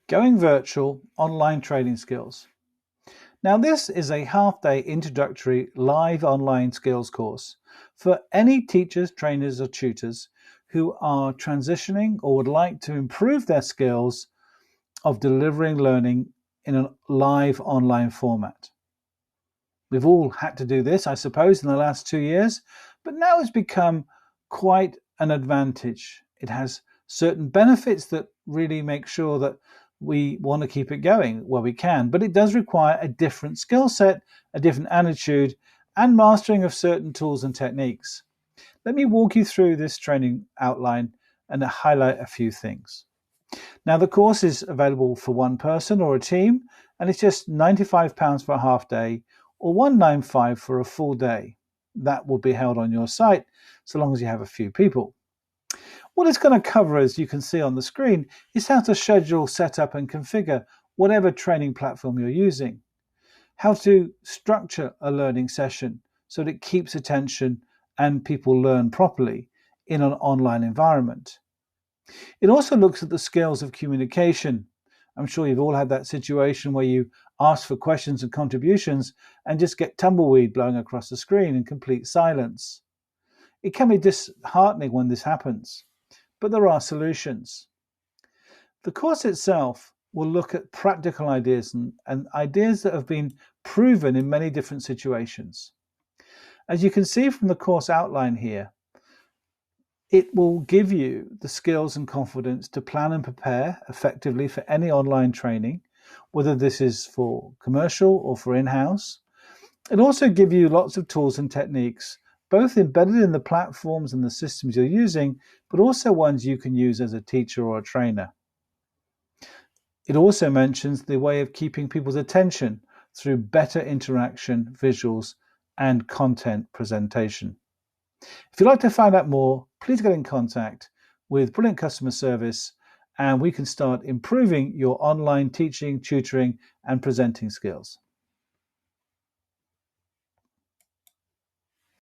Going Virtual Online Training Skills. Now, this is a half-day introductory live online skills course for any teachers, trainers, or tutors who are transitioning or would like to improve their skills of delivering learning in a live online format. We've all had to do this, I suppose, in the last 2 years, but now it's become quite an advantage. It has certain benefits that really make sure that we want to keep it going where we can, but it does require a different skill set, a different attitude, and mastering of certain tools and techniques. Let me walk you through this training outline and highlight a few things. Now, the course is available for one person or a team, and it's just £95 for a half day or £195 for a full day. That will be held on your site so long as you have a few people. What it's going to cover, as you can see on the screen, is how to schedule, set up and configure whatever training platform you're using, how to structure a learning session so that it keeps attention and people learn properly in an online environment. It also looks at the skills of communication. I'm sure you've all had that situation where you ask for questions and contributions and just get tumbleweed blowing across the screen in complete silence. It can be disheartening when this happens, but there are solutions. The course itself will look at practical ideas and ideas that have been proven in many different situations. As you can see from the course outline here, it will give you the skills and confidence to plan and prepare effectively for any online training, whether this is for commercial or for in-house. It'll also give you lots of tools and techniques, both embedded in the platforms and the systems you're using, but also ones you can use as a teacher or a trainer. It also mentions the way of keeping people's attention through better interaction, visuals, and content presentation. If you'd like to find out more, please get in contact with Brilliant Customer Service and we can start improving your online teaching, tutoring, and presenting skills.